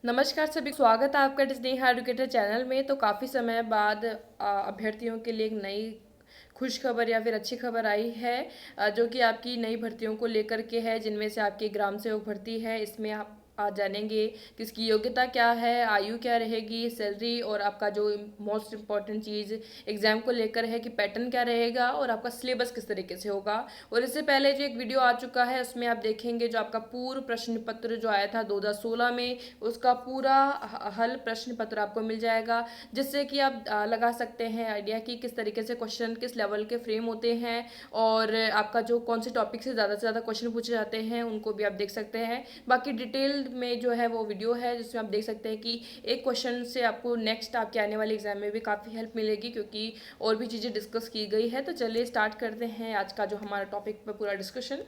नमस्कार सभी, स्वागत है आपका स्नेहा एडुकेटर चैनल में। तो काफ़ी समय बाद अभ्यर्थियों के लिए एक नई खुश खबर या फिर अच्छी खबर आई है, जो कि आपकी नई भर्तियों को लेकर के है, जिनमें से आपकी ग्राम सेवक भर्ती है। इसमें आप आज जानेंगे कि इसकी योग्यता क्या है, आयु क्या रहेगी, सैलरी, और आपका जो मोस्ट इम्पॉर्टेंट चीज़ एग्जाम को लेकर है कि पैटर्न क्या रहेगा और आपका सिलेबस किस तरीके से होगा। और इससे पहले जो एक वीडियो आ चुका है उसमें आप देखेंगे जो आपका पूर्व प्रश्न पत्र जो आया था 2016 में, उसका पूरा हल प्रश्न पत्र आपको मिल जाएगा, जिससे कि आप लगा सकते हैं आइडिया कि किस तरीके से क्वेश्चन किस लेवल के फ्रेम होते हैं, और आपका जो कौन से टॉपिक से ज़्यादा क्वेश्चन पूछे जाते हैं उनको भी आप देख सकते हैं। बाकी डिटेल में जो है वो वीडियो है जिसमें आप देख सकते हैं कि एक क्वेश्चन से आपको नेक्स्ट आपके आने वाले एग्जाम में भी काफ़ी हेल्प मिलेगी, क्योंकि और भी चीज़ें डिस्कस की गई है। तो चलिए स्टार्ट करते हैं आज का जो हमारा टॉपिक पर पूरा डिस्कशन।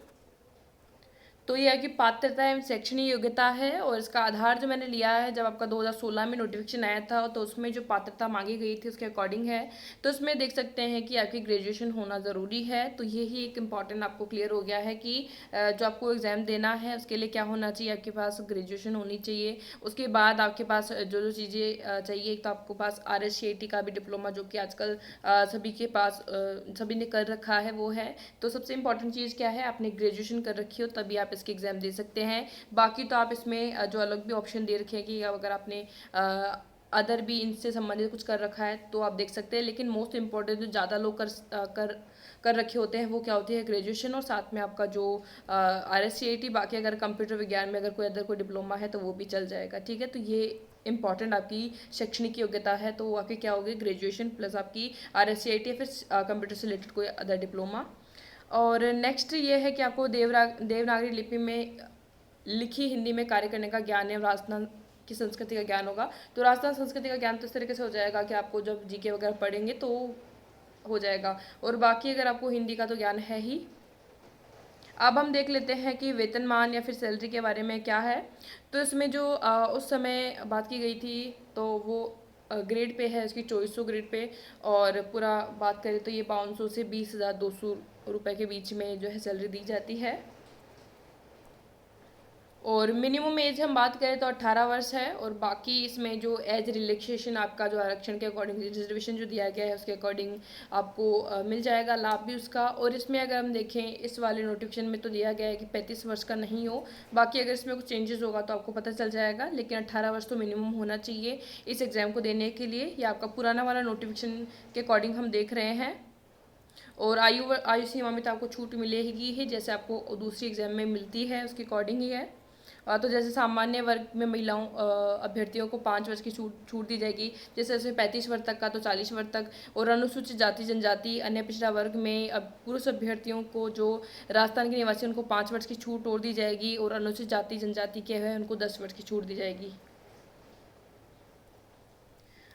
तो ये है कि पात्रता एवं शैक्षणिक योग्यता है, और इसका आधार जो मैंने लिया है जब आपका 2016 में नोटिफिकेशन आया था तो उसमें जो पात्रता मांगी गई थी उसके अकॉर्डिंग है। तो इसमें देख सकते हैं कि आपकी ग्रेजुएशन होना ज़रूरी है। तो यही एक इम्पॉर्टेंट आपको क्लियर हो गया है कि जो आपको एग्ज़ाम देना है उसके लिए क्या होना चाहिए, आपके पास ग्रेजुएशन होनी चाहिए। उसके बाद आपके पास जो जो चीज़ें चाहिए, तो आपके पास RSCIT का भी डिप्लोमा जो कि आजकल सभी के पास सभी ने कर रखा है वो है। तो सबसे इम्पॉर्टेंट चीज़ क्या है, आपने ग्रेजुएशन कर रखी हो तभी आप इसके एग्ज़ाम दे सकते हैं। बाकी तो आप इसमें जो अलग भी ऑप्शन दे रखे हैं कि अगर आपने अदर भी इनसे संबंधित कुछ कर रखा है तो आप देख सकते हैं। लेकिन मोस्ट इम्पॉर्टेंट जो ज़्यादा लोग कर रखे होते हैं वो क्या होती है, ग्रेजुएशन, और साथ में आपका जो RSCIT। बाकी अगर कंप्यूटर विज्ञान में अगर कोई डिप्लोमा है तो वो भी चल जाएगा, ठीक है। तो ये इंपॉर्टेंट आपकी शैक्षणिक योग्यता है, तो आपकी क्या होगी, ग्रेजुएशन प्लस आपकी RSCIT या फिर कंप्यूटर से रिलेटेड कोई अदर डिप्लोमा। और नेक्स्ट ये है कि आपको देवनागरी लिपि में लिखी हिंदी में कार्य करने का ज्ञान है, राजस्थान की संस्कृति का ज्ञान होगा। तो राजस्थान संस्कृति का ज्ञान तो इस तरीके से हो जाएगा कि आपको जब जीके वगैरह पढ़ेंगे तो हो जाएगा। और बाकी अगर आपको हिंदी का तो ज्ञान है ही। अब हम देख लेते हैं कि वेतनमान या फिर सैलरी के बारे में क्या है। तो इसमें जो उस समय बात की गई थी तो वो ग्रेड पे है, इसकी 2400 ग्रेड पे। और पूरा बात करें तो ये 500 से 20,200 रुपये के बीच में जो है सैलरी दी जाती है। और मिनिमम एज हम बात करें तो 18 वर्ष है। और बाकी इसमें जो एज रिलैक्सेशन आपका जो आरक्षण के अकॉर्डिंग रिजर्वेशन जो दिया गया है उसके अकॉर्डिंग आपको मिल जाएगा लाभ भी उसका। और इसमें अगर हम देखें इस वाले नोटिफिकेशन में तो दिया गया है कि 35 वर्ष का नहीं हो। बाकी अगर इसमें कुछ चेंजेस होगा तो आपको पता चल जाएगा, लेकिन 18 वर्ष तो मिनिमम होना चाहिए इस एग्ज़ाम को देने के लिए। ये आपका पुराना वाला नोटिफिकेशन के अकॉर्डिंग हम देख रहे हैं। और आयु सीमा में तो आपको छूट मिलेगी ही, जैसे आपको दूसरी एग्जाम में मिलती है उसके अकॉर्डिंग ही है। तो जैसे सामान्य वर्ग में महिलाओं अभ्यर्थियों को 5 वर्ष की छूट दी जाएगी, जैसे जैसे 35 वर्ष तक का तो 40 वर्ष तक। और अनुसूचित जाति जनजाति अन्य पिछड़ा वर्ग में अब पुरुष अभ्यर्थियों को जो राजस्थान के निवासी उनको 5 वर्ष की छूट और दी जाएगी, और अनुसूचित जाति जनजाति के हैं उनको 10 वर्ष की छूट दी जाएगी।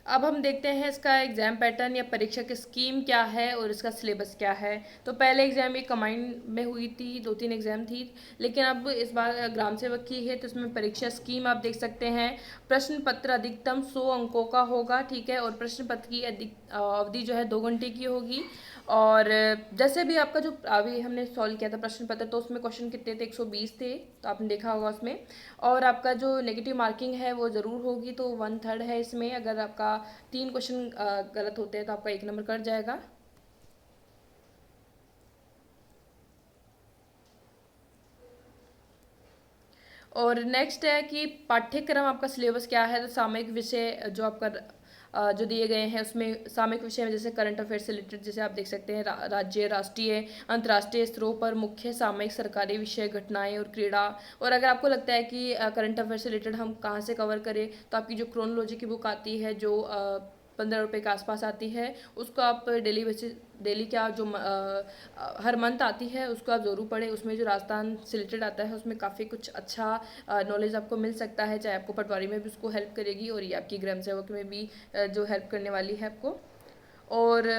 अब हम देखते हैं इसका एग्ज़ाम पैटर्न या परीक्षा की स्कीम क्या है और इसका सिलेबस क्या है। तो पहले एग्ज़ाम एक कंबाइंड में हुई थी, 2-3 एग्ज़ाम थी, लेकिन अब इस बार ग्राम सेवक की है तो इसमें परीक्षा स्कीम आप देख सकते हैं। प्रश्न पत्र अधिकतम 100 अंकों का होगा, ठीक है। और प्रश्न पत्र की अवधि जो है 2 घंटे की होगी। और जैसे भी आपका जो अभी हमने सॉल्व किया था प्रश्न पत्र, तो उसमें क्वेश्चन कितने थे, 120 थे, तो आपने देखा होगा उसमें। और आपका जो नेगेटिव मार्किंग है वो ज़रूर होगी, तो 1/3 है इसमें। अगर आपका 3 क्वेश्चन गलत होते हैं तो आपका 1 नंबर कट जाएगा। और नेक्स्ट है कि पाठ्यक्रम आपका सिलेबस क्या है। तो सामयिक विषय जो आपका जो दिए गए हैं उसमें सामयिक विषय में जैसे करंट अफेयर से रिलेटेड जैसे आप देख सकते हैं राज्य, राष्ट्रीय, अंतर्राष्ट्रीय स्तरों पर मुख्य सामयिक सरकारी विषय, घटनाएं और क्रीड़ा। और अगर आपको लगता है कि करंट अफेयर से रिलेटेड हम कहाँ से कवर करें, तो आपकी जो क्रोनोलॉजी की बुक आती है जो 15 रुपये के आसपास आती है, उसको आप डेली बेसिस डेली क्या जो हर मंथ आती है उसको आप ज़रूर पढ़ें। उसमें जो राजस्थान से रिलेटेड आता है उसमें काफ़ी कुछ अच्छा नॉलेज आपको मिल सकता है, चाहे आपको पटवारी में भी उसको हेल्प करेगी और ये आपकी ग्राम सेवक में भी जो हेल्प करने वाली है आपको। और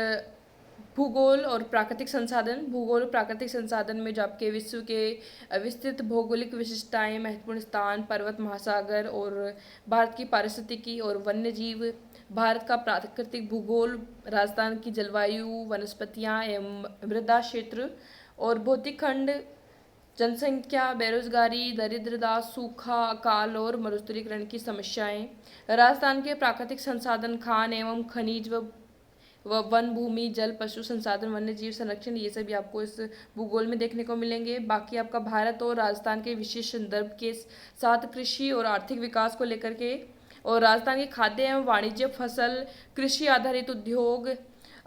भूगोल और प्राकृतिक संसाधन, भूगोल और प्राकृतिक संसाधन में जो आपके विश्व के विस्तृत भौगोलिक विशिष्टताएं, महत्वपूर्ण स्थान, पर्वत, महासागर, और भारत की पारिस्थितिकी और वन्य जीव, भारत का प्राकृतिक भूगोल, राजस्थान की जलवायु, वनस्पतियां एवं मृदा क्षेत्र, और भौतिक खंड, जनसंख्या, बेरोजगारी, दरिद्रता, सूखा, अकाल और मरुस्थलीकरण की समस्याएं। राजस्थान के प्राकृतिक संसाधन, खान एवं खनिज व वन भूमि, जल, पशु संसाधन, वन्य जीव संरक्षण, ये सभी आपको इस भूगोल में देखने को मिलेंगे। बाकी आपका भारत और राजस्थान के विशेष संदर्भ के साथ कृषि और आर्थिक विकास को लेकर के, और राजस्थान के खाद्य एवं वाणिज्य, फसल, कृषि आधारित उद्योग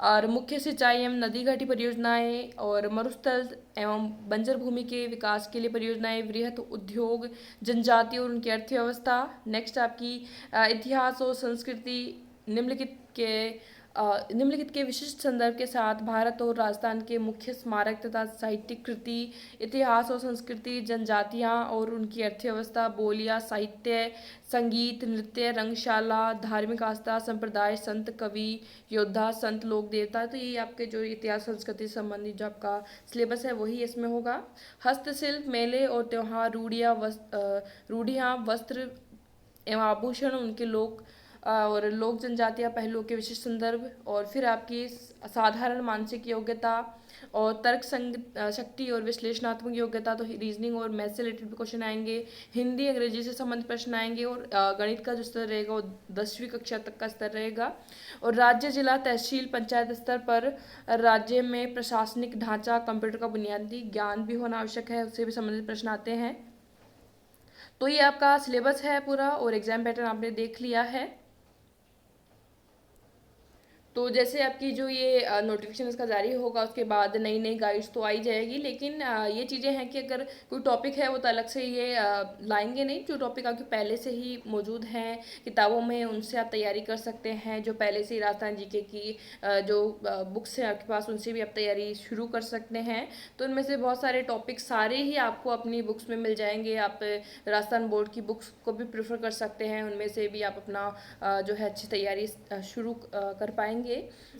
और मुख्य सिंचाई एवं नदी घाटी परियोजनाएं, और मरुस्थल एवं बंजर भूमि के विकास के लिए परियोजनाएं, वृहत उद्योग, जनजाति और उनकी अर्थव्यवस्था। नेक्स्ट आपकी इतिहास और संस्कृति, निम्नलिखित के निम्नलिखित के विशिष्ट संदर्भ के साथ भारत और राजस्थान के मुख्य स्मारक तथा साहित्यिक कृति, इतिहास और संस्कृति, जनजातियां और उनकी अर्थव्यवस्था, बोलियां, साहित्य, संगीत, नृत्य, रंगशाला, धार्मिक आस्था, संप्रदाय, संत, कवि, योद्धा, संत, लोक देवता। तो ये आपके जो इतिहास संस्कृति से संबंधित जो आपका सिलेबस है वही इसमें होगा। हस्तशिल्प, मेले और त्योहार, रूढ़ियाँ, वस्त्र एवं आभूषण, उनके लोक और लोक जनजातीय पहलुओं के विशिष्ट संदर्भ, और फिर आपकी साधारण मानसिक योग्यता और तर्क शक्ति और विश्लेषणात्मक योग्यता, तो रीजनिंग और मैथ से रिलेटेड भी क्वेश्चन आएंगे। हिंदी, अंग्रेजी से संबंधित प्रश्न आएंगे, और गणित का जो स्तर रहेगा वो 10वीं कक्षा तक का स्तर रहेगा। और राज्य, जिला, तहसील, पंचायत स्तर पर राज्य में प्रशासनिक ढांचा, कंप्यूटर का बुनियादी ज्ञान भी होना आवश्यक है, उससे भी संबंधित प्रश्न आते हैं। तो ये आपका सिलेबस है पूरा, और एग्जाम पैटर्न आपने देख लिया है। तो जैसे आपकी जो ये नोटिफिकेशन इसका जारी होगा उसके बाद नई नई गाइड्स तो आई जाएगी, लेकिन ये चीज़ें हैं कि अगर कोई टॉपिक है वो तो अलग से ये लाएंगे नहीं। जो टॉपिक आपके पहले से ही मौजूद हैं किताबों में, उनसे आप तैयारी कर सकते हैं। जो पहले से ही राजस्थान जीके की जो बुक्स हैं आपके पास, उनसे भी आप तैयारी शुरू कर सकते हैं। तो उनमें से बहुत सारे टॉपिक सारे ही आपको अपनी बुक्स में मिल जाएंगे। आप राजस्थान बोर्ड की बुक्स को भी प्रेफर कर सकते हैं, उनमें से भी आप अपना जो है अच्छी तैयारी शुरू कर पाएंगे।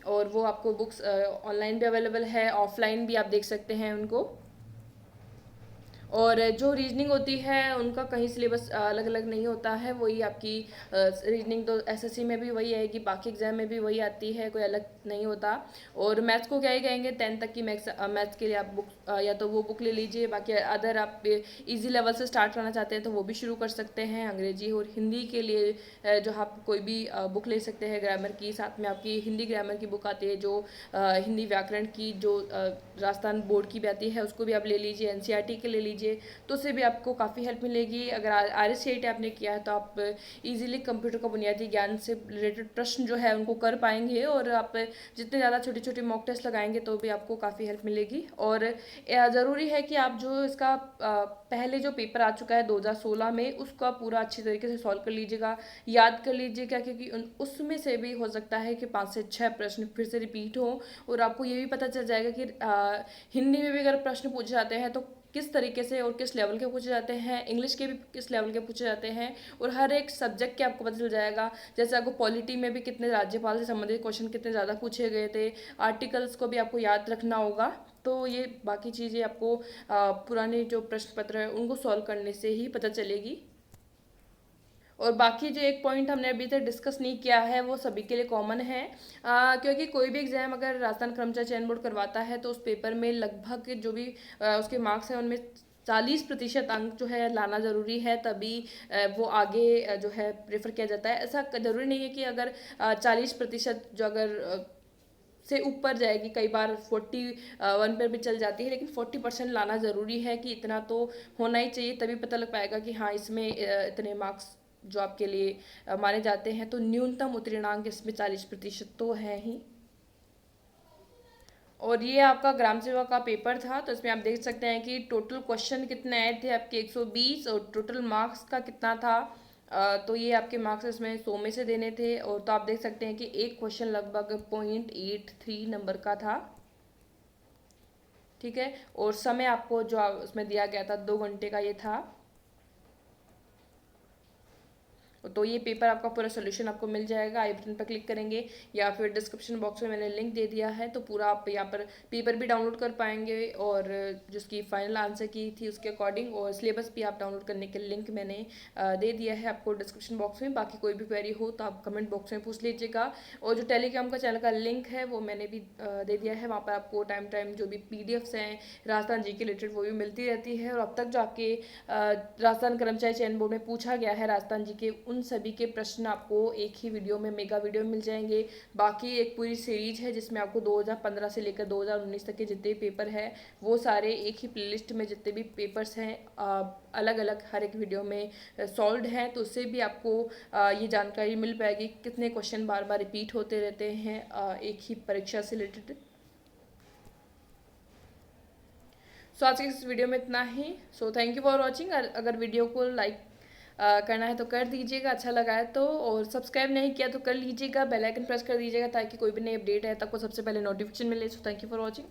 और वो आपको बुक्स ऑनलाइन भी अवेलेबल है, ऑफलाइन भी आप देख सकते हैं उनको। और जो रीजनिंग होती है उनका कहीं सिलेबस अलग अलग नहीं होता है, वही आपकी रीजनिंग तो एसएससी में भी वही आएगी, बाकी एग्जाम में भी वही आती है, कोई अलग नहीं होता। और मैथ्स को क्या ही कहेंगे, 10th तक की मैथ्स के लिए आप बुक या तो वो बुक ले लीजिए। बाकी अदर आप इजी लेवल से स्टार्ट करना चाहते हैं तो वो भी शुरू कर सकते हैं। अंग्रेजी और हिंदी के लिए जो आप कोई भी बुक ले सकते हैं ग्रामर की, साथ में आपकी हिंदी ग्रामर की बुक आती है, जो हिंदी व्याकरण की जो राजस्थान बोर्ड की भी आती है उसको भी आप ले लीजिए, एनसीईआरटी के ले लीजिए, तो उससे भी आपको काफ़ी हेल्प मिलेगी। अगर आरएससीआईटी आपने किया है तो आप इजीली कंप्यूटर का बुनियादी ज्ञान से रिलेटेड प्रश्न जो है उनको कर पाएंगे, और आप जितने ज़्यादा छोटे छोटे मॉक टेस्ट लगाएंगे तो भी आपको काफ़ी हेल्प मिलेगी। और ज़रूरी है कि आप जो इसका पहले जो पेपर आ चुका है 2016 में, उसका पूरा अच्छी तरीके से सॉल्व कर लीजिएगा, याद कर लीजिएगा, क्योंकि उसमें से भी हो सकता है कि 5 से 6 प्रश्न फिर से रिपीट हो। और आपको ये भी पता चल जाएगा कि हिंदी में भी अगर प्रश्न पूछे जाते हैं तो किस तरीके से और किस लेवल के पूछे जाते हैं, इंग्लिश के भी किस लेवल के पूछे जाते हैं, और हर एक सब्जेक्ट के आपको पता चल जाएगा। जैसे आपको पॉलिटी में भी कितने राज्यपाल से संबंधित क्वेश्चन कितने ज़्यादा पूछे गए थे, आर्टिकल्स को भी आपको याद रखना होगा। तो ये बाकी चीज़ें आपको पुराने जो प्रश्न पत्र है उनको सॉल्व करने से ही पता चलेगी। और बाकी जो एक पॉइंट हमने अभी तक डिस्कस नहीं किया है वो सभी के लिए कॉमन है, क्योंकि कोई भी एग्जाम अगर राजस्थान कर्मचारी चयन बोर्ड करवाता है तो उस पेपर में लगभग जो भी उसके मार्क्स हैं उनमें 40% अंक जो है लाना ज़रूरी है, तभी वो आगे जो है प्रेफर किया जाता है। ऐसा ज़रूरी नहीं है कि अगर 40% जो अगर से ऊपर जाएगी, कई बार 41 पर भी चल जाती है, लेकिन 40% लाना ज़रूरी है कि इतना तो होना ही चाहिए, तभी पता लग पाएगा कि हाँ इसमें इतने मार्क्स जो आपके लिए माने जाते हैं। तो न्यूनतम उत्तीर्णांक इसमें 40% तो है ही। और ये आपका ग्राम सेवा का पेपर था, तो इसमें आप देख सकते हैं कि टोटल क्वेश्चन कितने आए थे आपके 120, और टोटल मार्क्स का कितना था। तो ये आपके मार्क्स इसमें 100 में से देने थे। और तो आप देख सकते हैं कि एक क्वेश्चन लगभग 0.83 नंबर का था, ठीक है। और समय आपको जो उसमें दिया गया था 2 घंटे का ये था। तो ये पेपर आपका पूरा सोल्यूशन आपको मिल जाएगा। आई बटन पर क्लिक करेंगे या फिर डिस्क्रिप्शन बॉक्स में मैंने लिंक दे दिया है, तो पूरा आप यहाँ पर पेपर भी डाउनलोड कर पाएंगे और जिसकी फाइनल आंसर की थी उसके अकॉर्डिंग, और सिलेबस भी आप डाउनलोड करने के लिंक मैंने दे दिया है आपको डिस्क्रिप्शन बॉक्स में। बाकी कोई भी क्वेरी हो तो आप कमेंट बॉक्स में पूछ लीजिएगा। और जो टेलीग्राम का चैनल का लिंक है वो मैंने भी दे दिया है, वहाँ पर आपको टाइम टाइम जो भी पीडीएफ्स हैं राजस्थान जी के रिलेटेड वो भी मिलती रहती है। और अब तक जो आपके राजस्थान कर्मचारी चयन बोर्ड में पूछा गया है राजस्थान जी के, उन सभी के प्रश्न आपको एक ही वीडियो में, मेगा वीडियो में मिल जाएंगे। बाकी एक पूरी सीरीज है जिसमें आपको 2015 से लेकर 2019 तक के जितने भी पेपर है वो सारे एक ही प्लेलिस्ट में, जितने भी पेपर्स हैं अलग अलग हर एक वीडियो में सॉल्व हैं, तो उससे भी आपको ये जानकारी मिल पाएगी कितने क्वेश्चन बार बार रिपीट होते रहते हैं एक ही परीक्षा से रिलेटेड। सो आज के इस वीडियो में इतना ही। So thank you for watching. अगर वीडियो को लाइक करना है तो कर दीजिएगा, अच्छा लगा है तो, और सब्सक्राइब नहीं किया तो कर लीजिएगा, बेल आइकन प्रेस कर दीजिएगा ताकि कोई भी नई अपडेट है तो आपको सबसे पहले नोटिफिकेशन मिले। सो थैंक यू फॉर वॉचिंग।